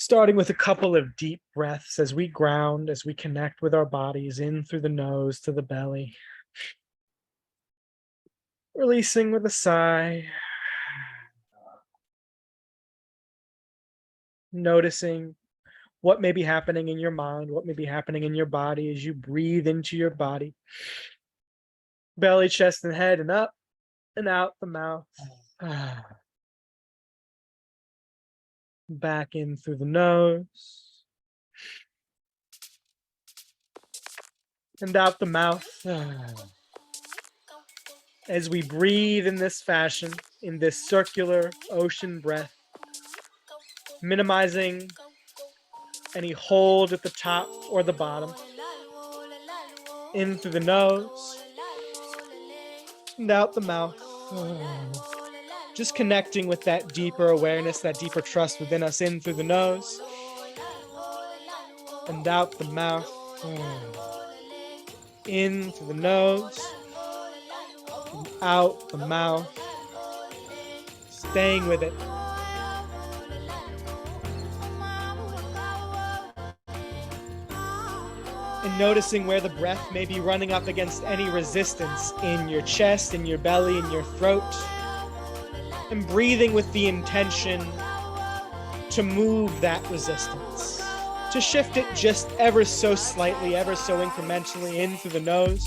Starting with a couple of deep breaths as we ground, as we connect with our bodies in through the nose to the belly. Releasing with a sigh. Noticing what may be happening in your mind, what may be happening in your body as you breathe into your body. Belly, chest, and head, and up and out the mouth. Back in through the nose. And out the mouth. As we breathe in this fashion, in this circular ocean breath, minimizing any hold at the top or the bottom. In through the nose and out the mouth. Just connecting with that deeper awareness, that deeper trust within us. In through the nose and out the mouth. In through the nose and out the mouth. Staying with it. And noticing where the breath may be running up against any resistance in your chest, in your belly, in your throat. And breathing with the intention to move that resistance. To shift it just ever so slightly, ever so incrementally in through the nose.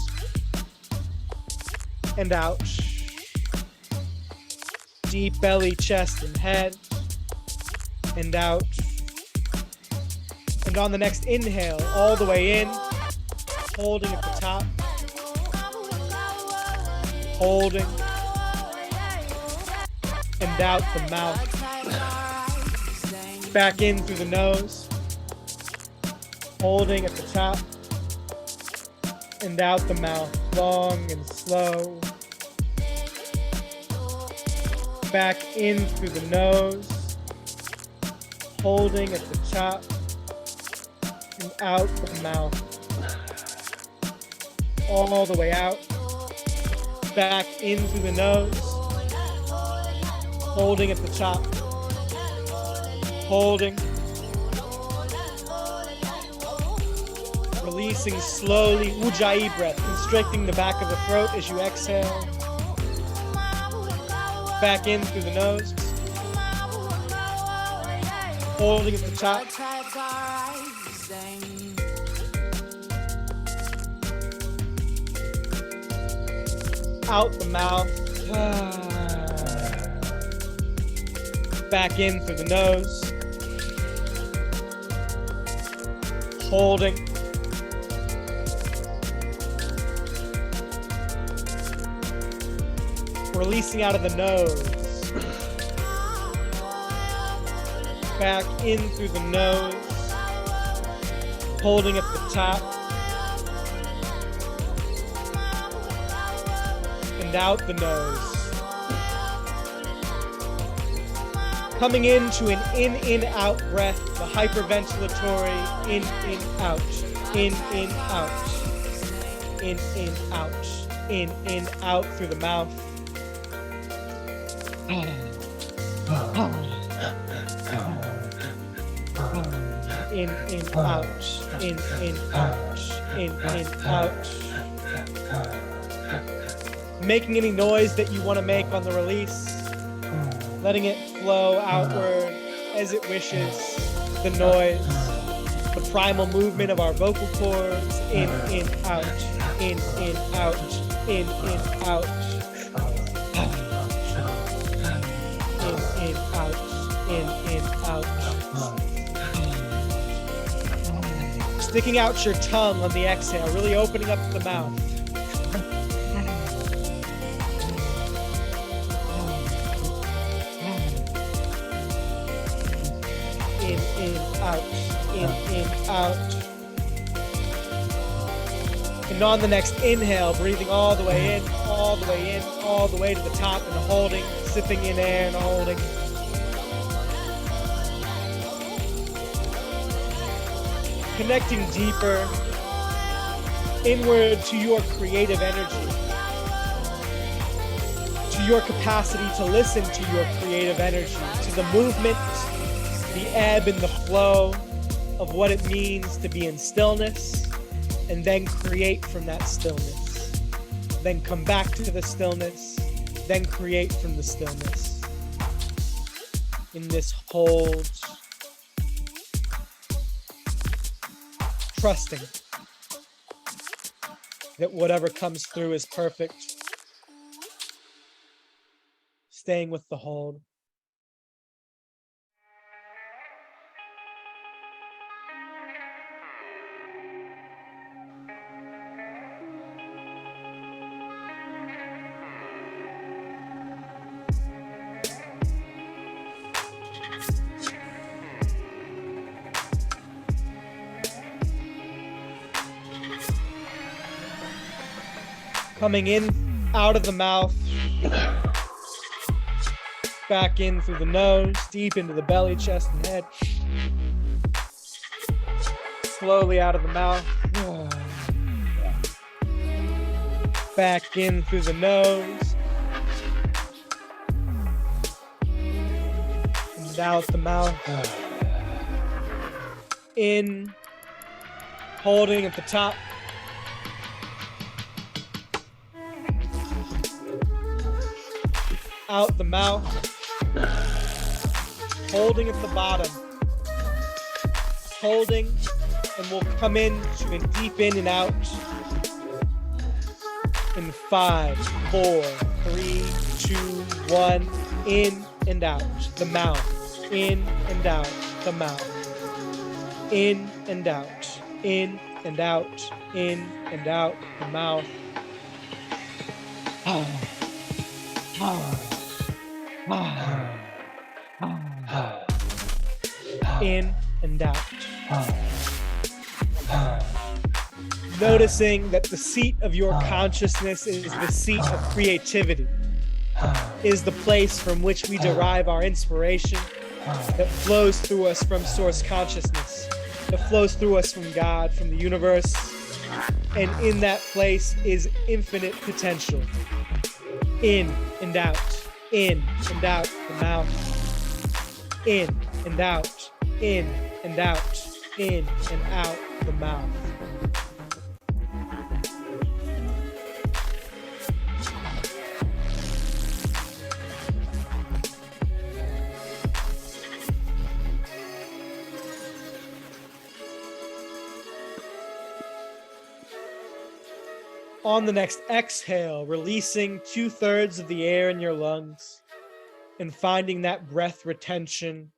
And out. Deep belly, chest, and head. And out. And on the next inhale, all the way in, holding at the top, holding, and out the mouth, back in through the nose, holding at the top, and out the mouth, long and slow, back in through the nose, holding at the top, and out the mouth, all the way out, back in through the nose, holding at the top, holding, releasing slowly, Ujjayi breath, constricting the back of the throat as you exhale, back in through the nose, holding at the top, out the mouth, back in through the nose, holding, releasing out of the nose, back in through the nose, holding at the top, and out the nose. Coming into an in-out breath, the hyperventilatory in-out, in-out, in-out, in-out through the mouth. In-out, in-out, in-out. Making any noise that you want to make on the release. Letting it flow outward as it wishes. The noise, the primal movement of our vocal cords. In, out, in, out, in, out. In, out, in, out. Sticking out your tongue on the exhale, really opening up the mouth. In, out, in, out. And on the next inhale, breathing all the way in, all the way in, all the way to the top and holding, sipping in air and holding. Connecting deeper inward to your creative energy, to your capacity to listen to your creative energy, to the movement the ebb and the flow of what it means to be in stillness, and then create from that stillness. Then come back to the stillness, then create from the stillness. In this hold, trusting that whatever comes through is perfect. Staying with the hold. Coming in, out of the mouth, back in through the nose, deep into the belly, chest, and head. Slowly out of the mouth. Back in through the nose. And out the mouth. In, holding at the top. Out the mouth, holding at the bottom, holding, and we'll come in to a deep in and out in 5, 4, 3, 2, 1, in and out, the mouth, in and out, the mouth, in and out, in and out, in and out, the mouth. In and out. Noticing that the seat of your consciousness is the seat of creativity, is the place from which we derive our inspiration, that flows through us from source consciousness, that flows through us from God, from the universe, and in that place is infinite potential. In and out. In and out the mouth. In and out. In and out. In and out the mouth. On the next exhale, releasing 2/3 of the air in your lungs and finding that breath retention.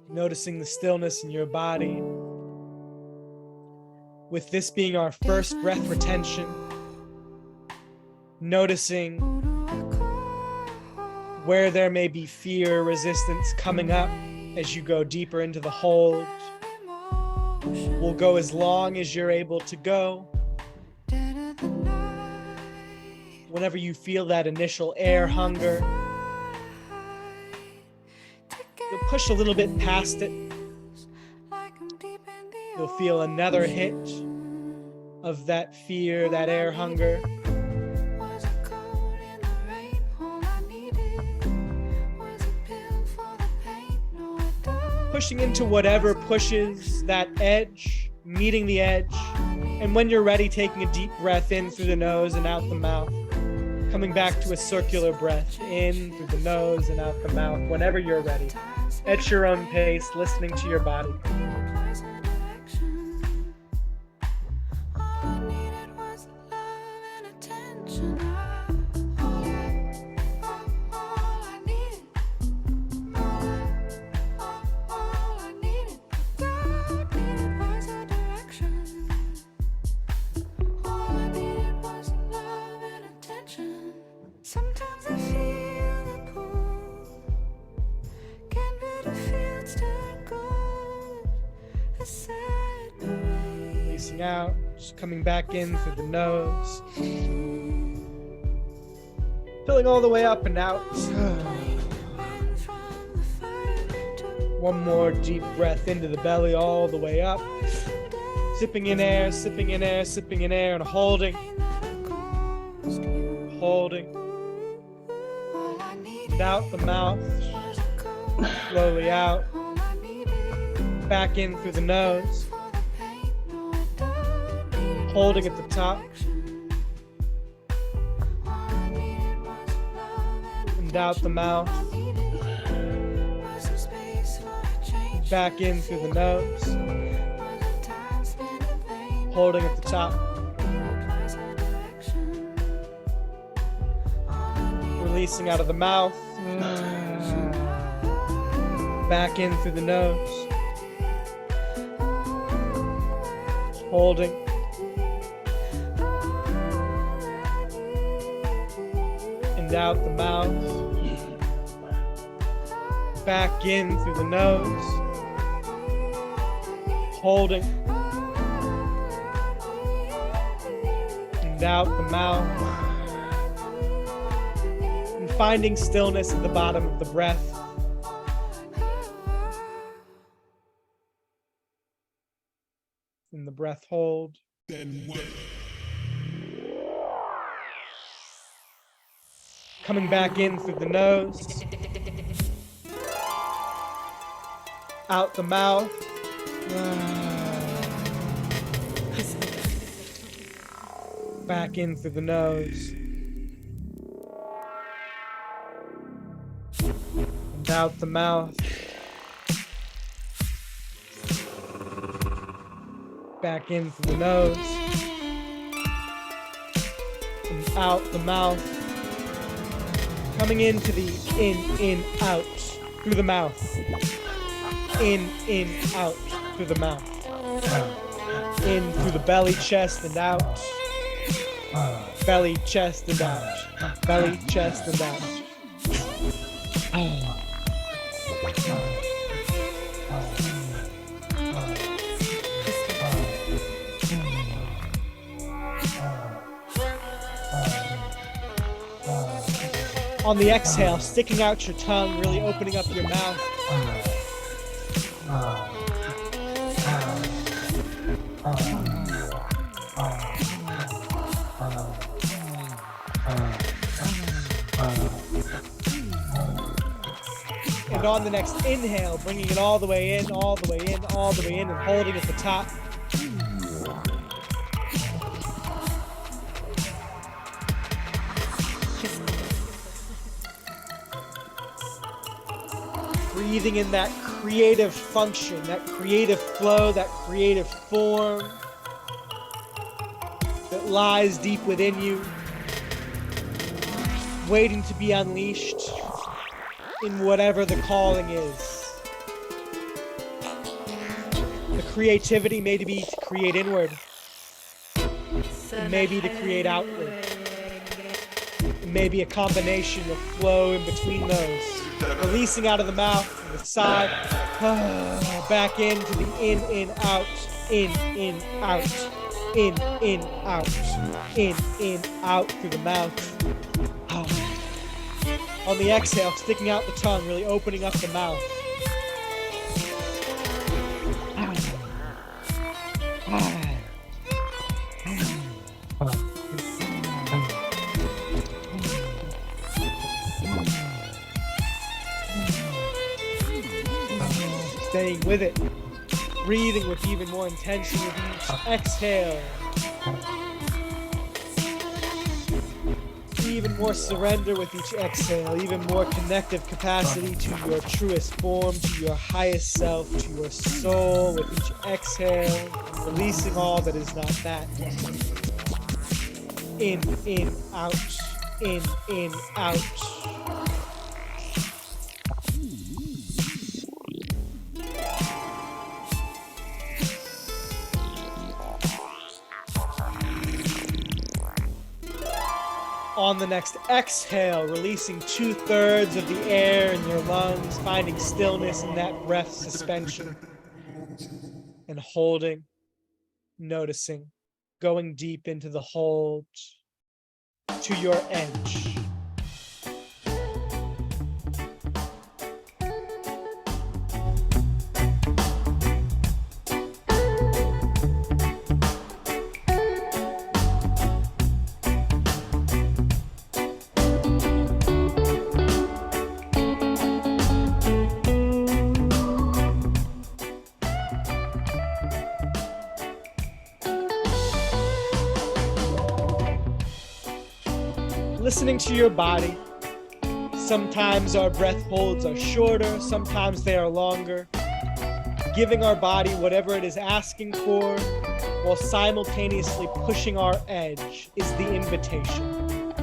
Noticing the stillness in your body. With this being our first breath retention, noticing where there may be fear, resistance coming up as you go deeper into the hold. We'll go as long as you're able to go. Whenever you feel that initial air hunger, you'll push a little bit past it. You'll feel another hit of that fear, that air hunger. Pushing into whatever pushes that edge, meeting the edge, and when you're ready, taking a deep breath in through the nose and out the mouth, coming back to a circular breath in through the nose and out the mouth, whenever you're ready, at your own pace, listening to your body. Releasing out, just coming back in through the nose. Filling all the way up and out. One more deep breath into the belly, all the way up. Sipping in air, sipping in air, sipping in air, and holding. Holding. And out the mouth. Slowly out. Back in through the nose. Holding at the top. And out the mouth. Back in through the nose. Holding at the top. Releasing out of the mouth. Back in through the nose. Holding. And out the mouth. Back in through the nose. Holding. And out the mouth. And finding stillness at the bottom of the breath. And the breath hold. Coming back in through the nose. Out the mouth. Back in through the nose. And out the mouth. Back in through the nose. And out the mouth. Coming into the in, out. Through the mouth. In, out. Through the mouth. In through the belly, chest, and out. Belly, chest, and out. Belly, chest, and out. On the exhale, sticking out your tongue, really opening up your mouth. And on the next inhale, bringing it all the way in, all the way in, all the way in, and holding at the top. Breathing in that creative function, that creative flow, that creative form that lies deep within you, waiting to be unleashed in whatever the calling is. The creativity may be to create inward, it may be to create outward, it may be a combination of flow in between those. Releasing out of the mouth, to the side, back into the in, out, in, out, in, out, in, out through the mouth. On the exhale, sticking out the tongue, really opening up the mouth. Staying with it, breathing with even more intention with each exhale. Even more surrender with each exhale, even more connective capacity to your truest form, to your highest self, to your soul with each exhale, releasing all that is not that. In, out, in, out. On the next exhale, releasing 2/3 of the air in your lungs, finding stillness in that breath suspension, and holding, noticing, going deep into the hold, to your edge. listening to your body. Sometimes our breath holds are shorter, sometimes they are longer. Giving our body whatever it is asking for, while simultaneously pushing our edge is the invitation.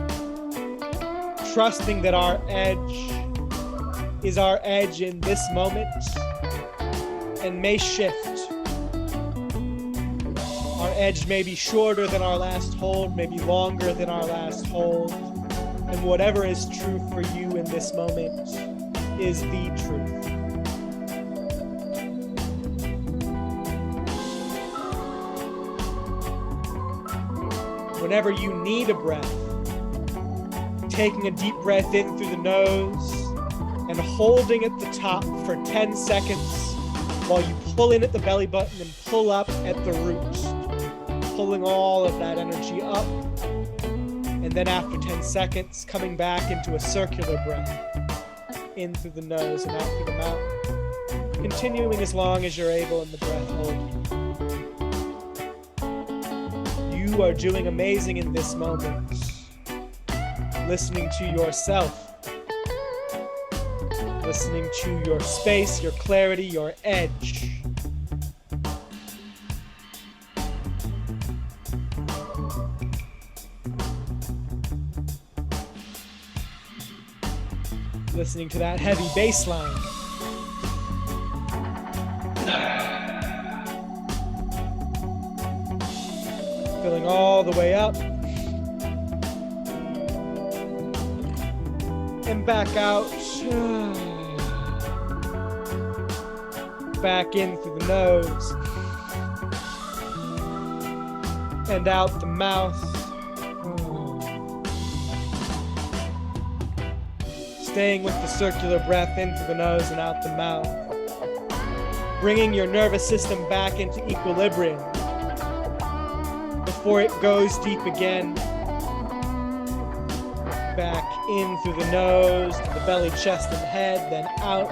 Trusting that our edge is our edge in this moment and may shift. Our edge may be shorter than our last hold, maybe longer than our last hold. And whatever is true for you in this moment is the truth. Whenever you need a breath, taking a deep breath in through the nose and holding at the top for 10 seconds while you pull in at the belly button and pull up at the root, pulling all of that energy up. And then after 10 seconds, coming back into a circular breath, in through the nose and out through the mouth, continuing as long as you're able in the breath hold. You are doing amazing in this moment, listening to yourself, listening to your space, your clarity, your edge. Listening to that heavy bass line. Filling all the way up. And back out. Back in through the nose. And out the mouth. Staying with the circular breath in through the nose and out the mouth. Bringing your nervous system back into equilibrium before it goes deep again. Back in through the nose to the belly, chest, and head, then out,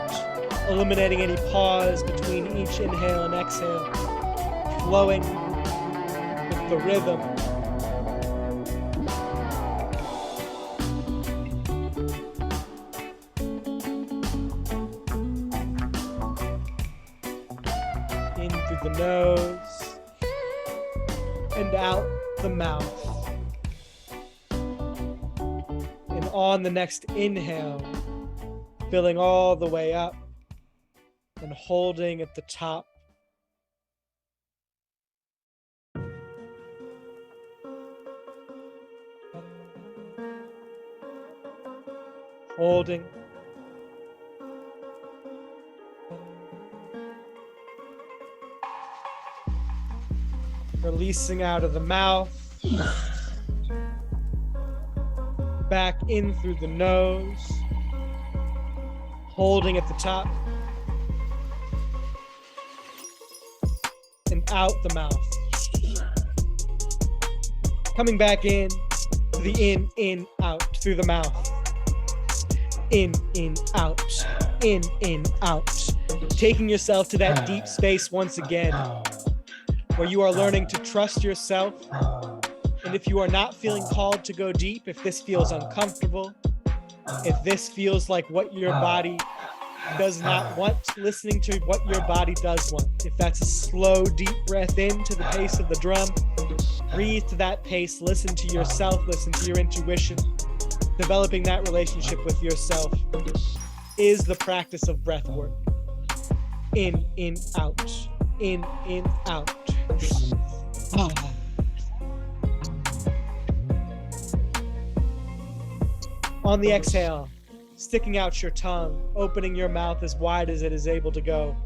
eliminating any pause between each inhale and exhale, flowing with the rhythm. The nose and out the mouth. And on the next inhale, filling all the way up and holding at the top. Holding. Releasing out of the mouth, back in through the nose, holding at the top, and out the mouth. Coming back in to the in, out, through the mouth. In, out, in, out. Taking yourself to that deep space once again, where you are learning to trust yourself. And if you are not feeling called to go deep, if this feels uncomfortable, if this feels like what your body does not want, listening to what your body does want. If that's a slow, deep breath in to the pace of the drum, breathe to that pace, listen to yourself, listen to your intuition. Developing that relationship with yourself is the practice of breath work. In, out. In, out. On the exhale, sticking out your tongue, opening your mouth as wide as it is able to go.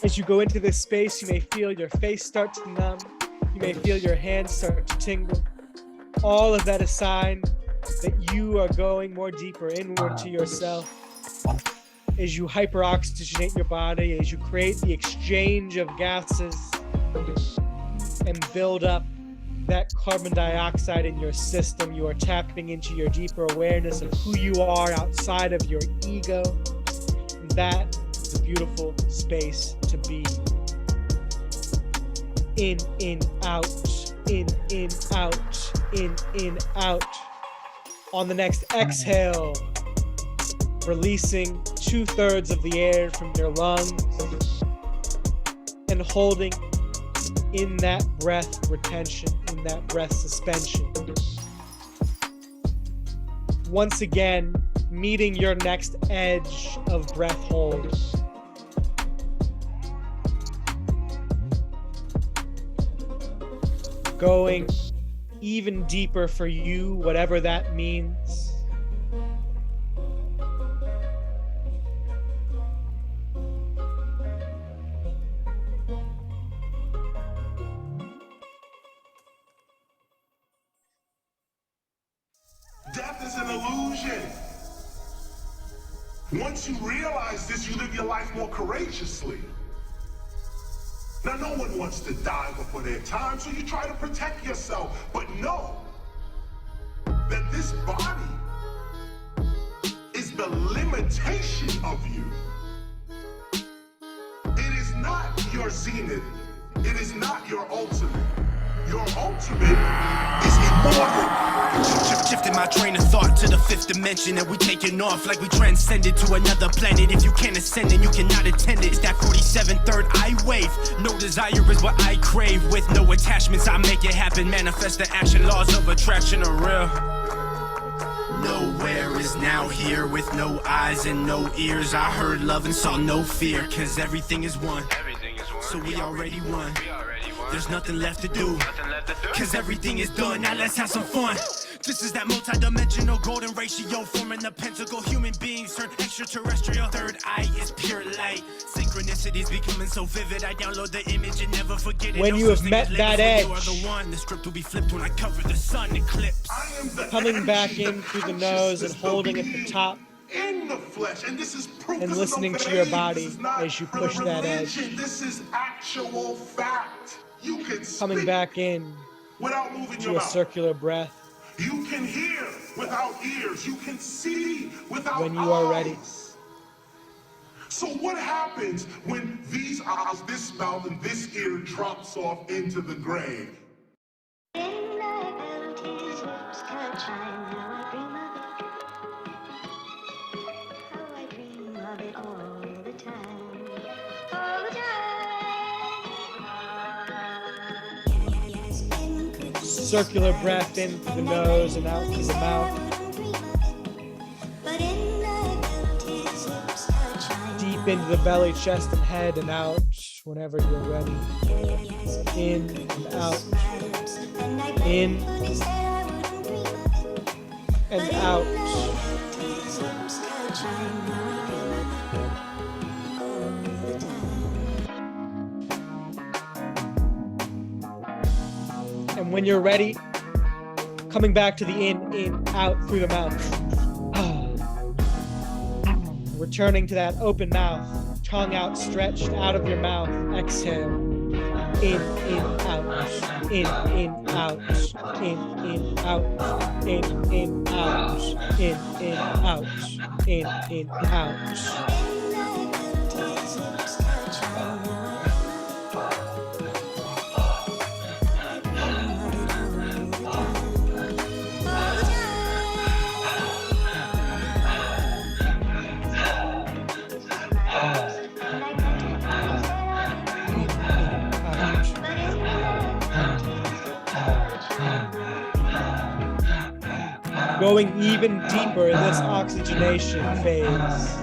As you go into this space, you may feel your face start to numb. You may feel your hands start to tingle. All of that is a sign that you are going more deeper inward to yourself. as you hyperoxygenate your body, as you create the exchange of gases and build up that carbon dioxide in your system, you are tapping into your deeper awareness of who you are outside of your ego. And that is a beautiful space to be. In, out, in, out, in, out. On the next exhale, releasing 2/3 of the air from your lungs and holding in that breath retention, in that breath suspension. Once again, meeting your next edge of breath hold. Going even deeper for you, whatever that means. Death is an illusion. Once you realize this, you live your life more courageously. Now, no one wants to die before their time, so you try to protect yourself. But know that this body is the limitation of you. It is not your zenith. It is not your ultimate. Your ultimate is immortal. Shifting my train of thought to the fifth dimension, and we taking off like we transcended to another planet. If you can't ascend, then you cannot attend it. It's that 47 third eye wave. No desire is what I crave. With no attachments, I make it happen. Manifest the action, laws of attraction are real. Nowhere is now here with no eyes and no ears. I heard love and saw no fear, cause everything is one. So we already won. There's nothing left to do, cause everything is done. Now let's have some fun. This is that multi-dimensional golden ratio, forming the pentacle. Human beings turn extraterrestrial. Third eye is pure light. Synchronicities becoming so vivid. I download the image and never forget it. When you have met that edge, you are the one. The script will be flipped when I cover the sun eclipse. Coming back in through the nose and holding at the top. In the flesh, and this is proof. And listening to your body as you push that edge. This is actual fact. You can coming back in without moving to a circular breath. You can hear without ears. You can see without when you are ready. So what happens when these eyes, this mouth, and this ear drops off into the grave? Circular breath in through the nose and out through the mouth. Deep into the belly, chest, and head, and out whenever you're ready. In and out. In and out. And when you're ready, coming back to the in, out through the mouth. Returning to that open mouth, tongue outstretched out of your mouth. Exhale. In, out. In, out. In, out. In, out. In, out. In, out. Going even deeper in this oxygenation phase,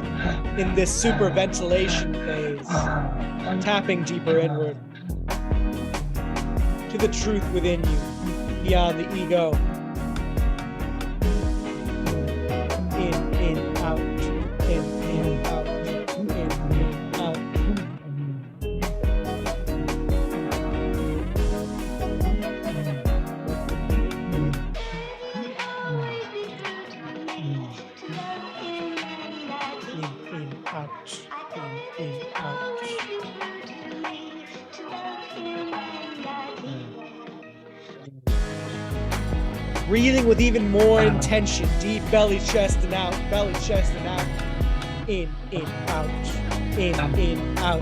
in this superventilation phase, tapping deeper inward to the truth within you, beyond the ego. In, out, in, out, in, out. breathing with even more intention. Deep belly, chest, and out. Belly, chest, and out. In, out. In, out. In, out.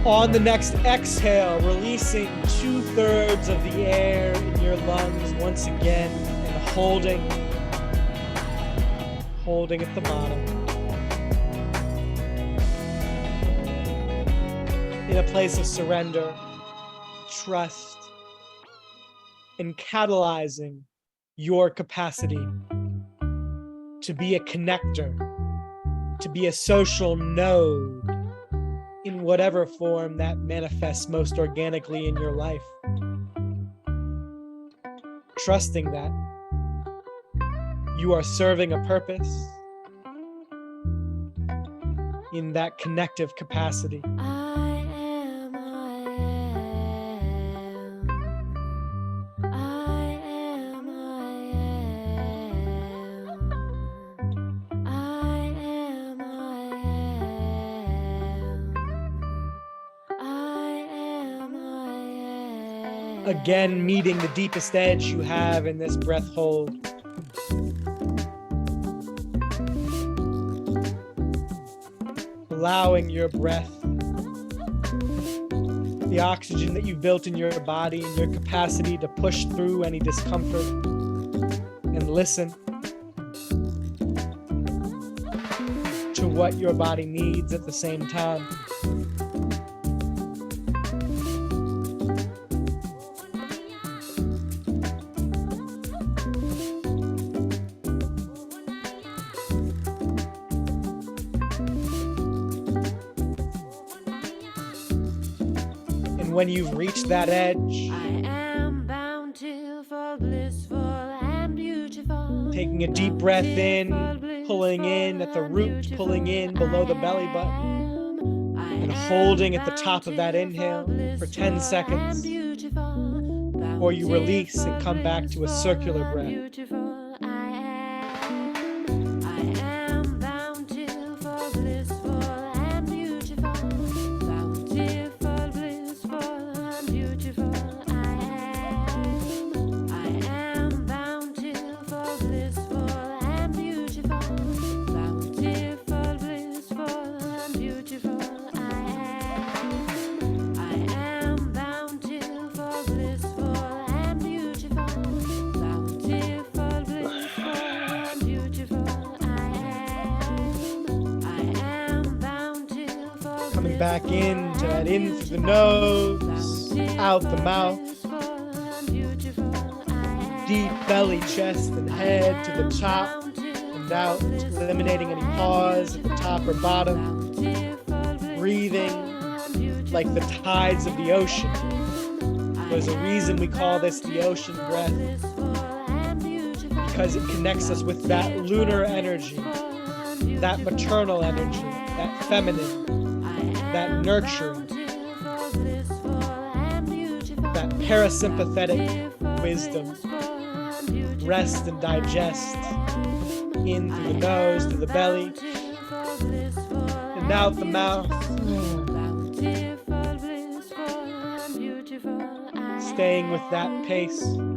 On the next exhale, releasing 2/3 of the air in your lungs once again, and holding at the bottom. In a place of surrender, trust, and catalyzing your capacity to be a connector, to be a social node, in whatever form that manifests most organically in your life. Trusting that you are serving a purpose in that connective capacity. Again, meeting the deepest edge you have in this breath hold. Allowing your breath, the oxygen that you've built in your body, and your capacity to push through any discomfort and listen to what your body needs at the same time. When you've reached that edge, taking a deep breath in, pulling in at the root, pulling in below the belly button, and holding at the top of that inhale for 10 seconds, before you release and come back to a circular breath. Back into that, in through the nose, out the mouth. Deep belly, chest, and head to the top and out, eliminating any pause at the top or bottom. Breathing like the tides of the ocean. There's a reason we call this the ocean breath, because it connects us with that lunar energy, that maternal energy, that feminine, that nurturing, that parasympathetic wisdom. Rest and digest. In through the nose, through the belly, and out the mouth. Staying with that pace. In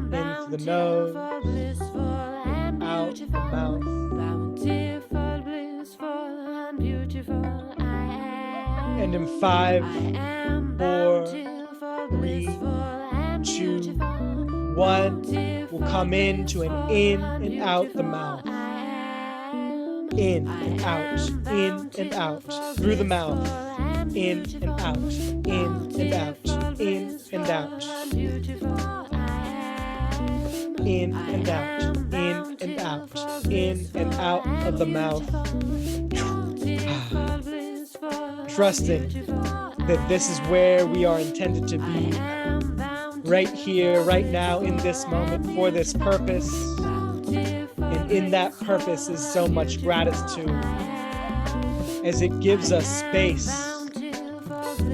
through the nose, and out the mouth. And in 5, 4, 3, 2, 1, we'll come into an in and out the mouth. In and out, through the mouth. In and out, in and out, in and out. In and out, in and out, in and out of the mouth. Trusting that this is where we are intended to be, right here, right now, in this moment, for this purpose. And in that purpose is so much gratitude, as it gives us space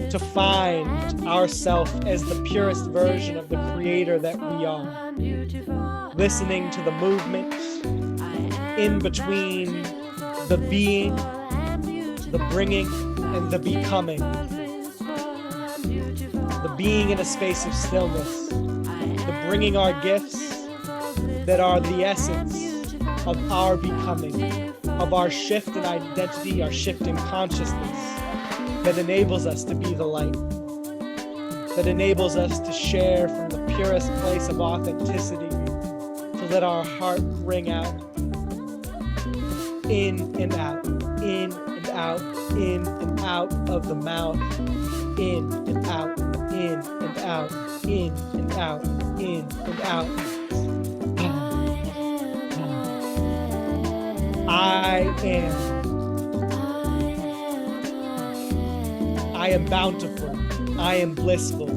to find ourselves as the purest version of the creator that we are. listening to the movement in between the being, the bringing, and the becoming. The being in a space of stillness, the bringing our gifts that are the essence of our becoming, of our shift in identity, our shift in consciousness that enables us to be the light, that enables us to share from the purest place of authenticity, to let our heart ring out, in and out, in and out, in and out of the mouth, in and out, in and out, in and out, in and out. I am bountiful, I am blissful,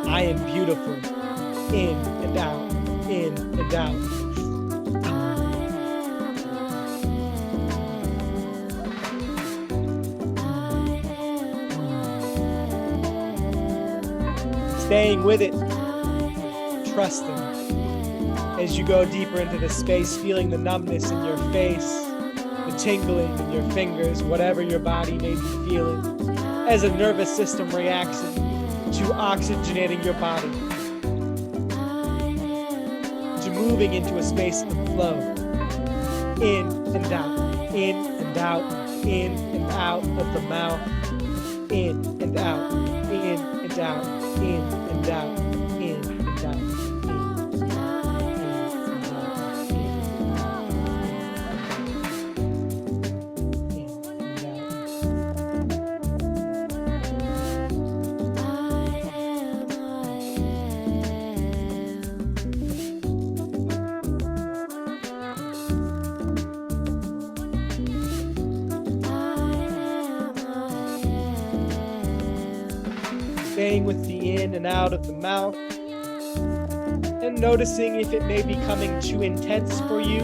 I am beautiful, in and out, in and out. Staying with it, trusting. As you go deeper into the space, feeling the numbness in your face, the tingling in your fingers, whatever your body may be feeling, as a nervous system reacts to oxygenating your body, to moving into a space of flow, in and out, in and out, in and out of the mouth, in and out, in and out, in and out, in and out. Staying with the in and out of the mouth and noticing if it may be becoming too intense for you.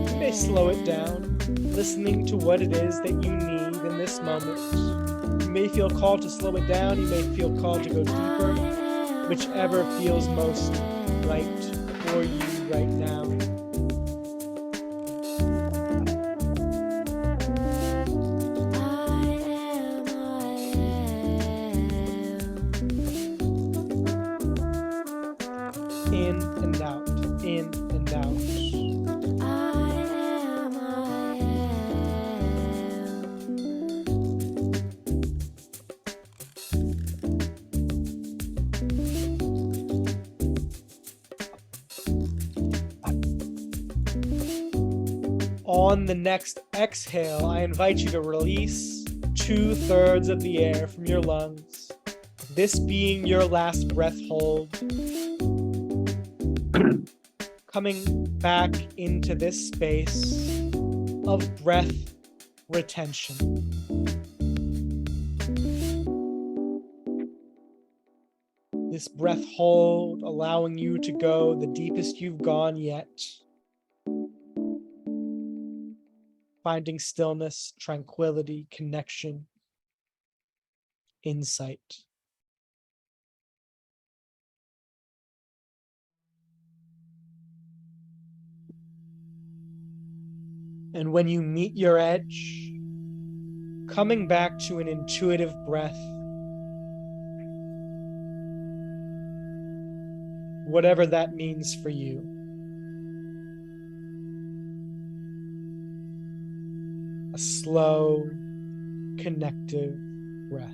You may slow it down, listening to what it is that you need in this moment. You may feel called to slow it down, you may feel called to go deeper, whichever feels most right for you right now. In and out, in and out. On the next exhale, I invite you to release 2/3 of the air from your lungs, this being your last breath hold. Coming back into this space of breath retention. This breath hold allowing you to go the deepest you've gone yet. Finding stillness, tranquility, connection, insight. And when you meet your edge, coming back to an intuitive breath, whatever that means for you. A slow, connective breath.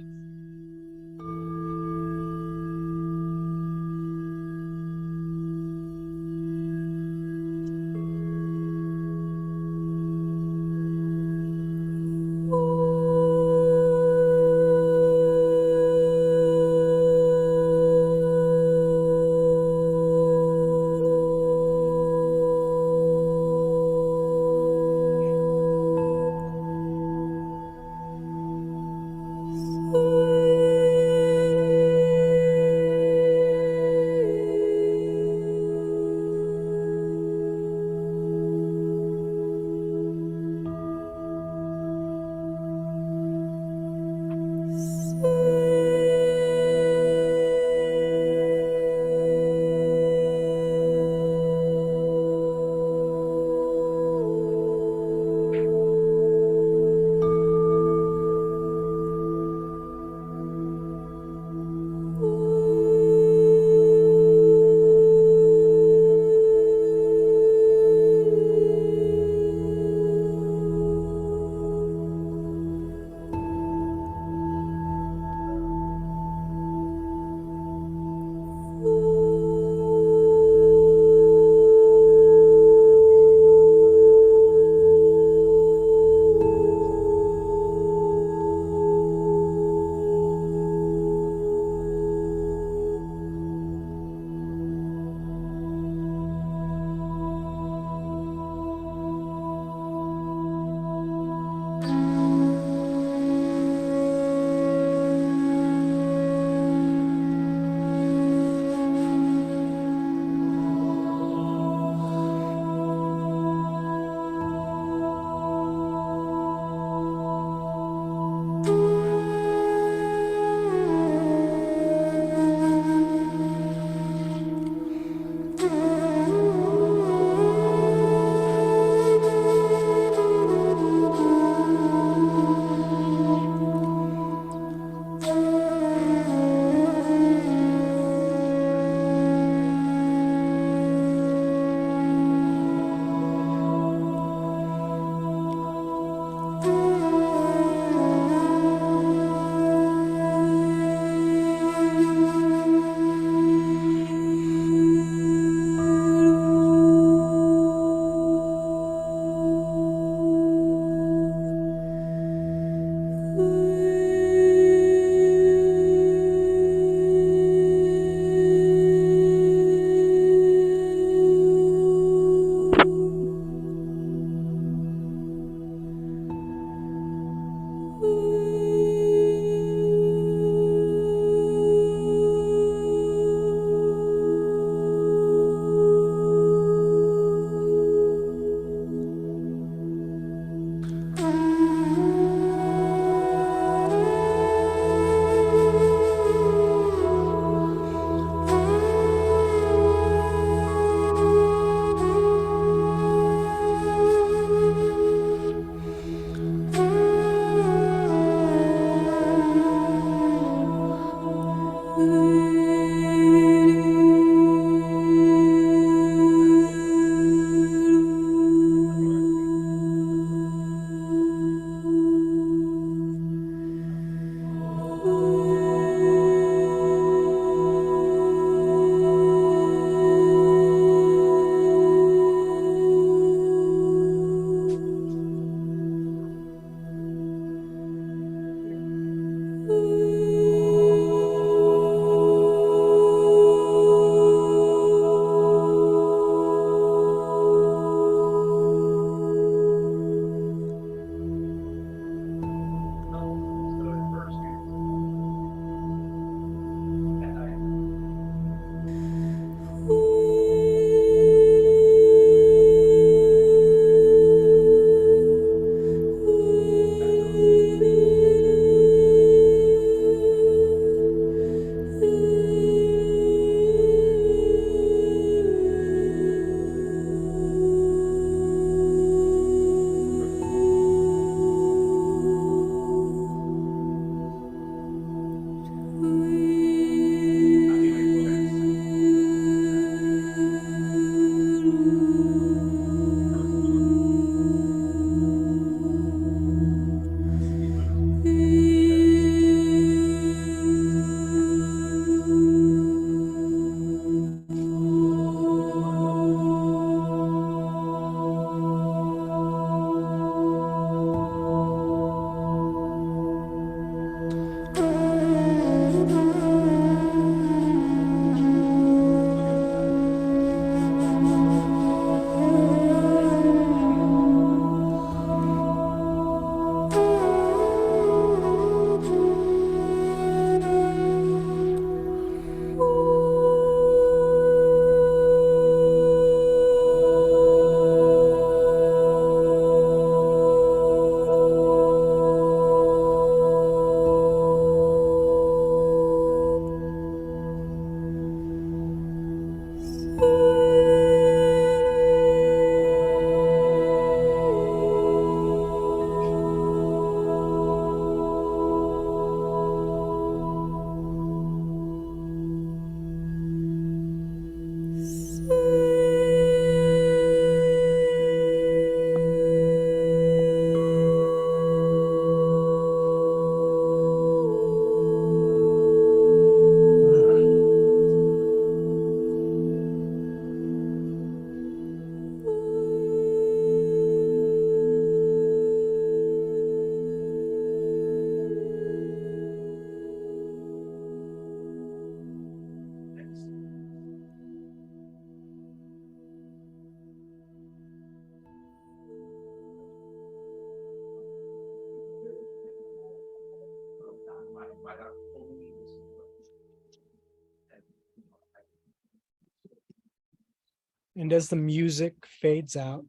And as the music fades out,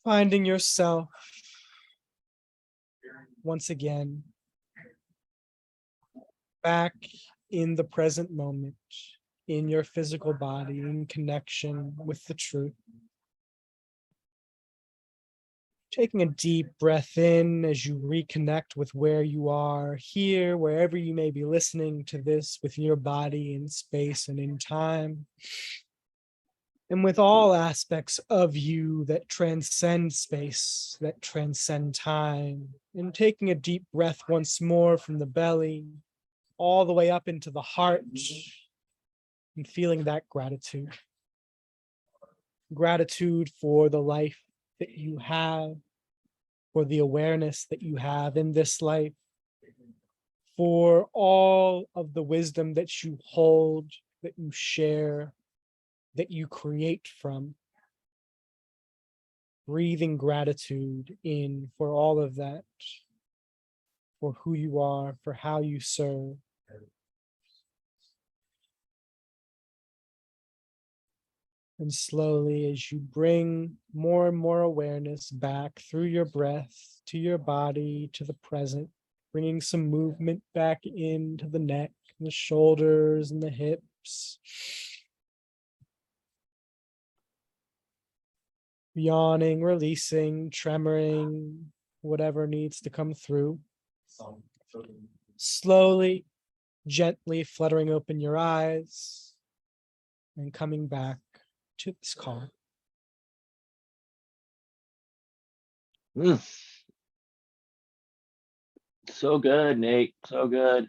finding yourself once again back in the present moment, in your physical body, in connection with the truth. Taking a deep breath in as you reconnect with where you are here, wherever you may be listening to this, with your body in space and in time. And with all aspects of you that transcend space, that transcend time. And taking a deep breath once more from the belly, all the way up into the heart, and feeling that gratitude. Gratitude for the life that you have, for the awareness that you have in this life, for all of the wisdom that you hold, that you share, that you create from. Breathing gratitude in for all of that, for who you are, for how you serve. And slowly, as you bring more and more awareness back through your breath to your body, to the present, bringing some movement back into the neck, and the shoulders, and the hips. Yawning, releasing, tremoring, whatever needs to come through. Slowly, gently fluttering open your eyes and coming back to this call. So good, Nate. So good.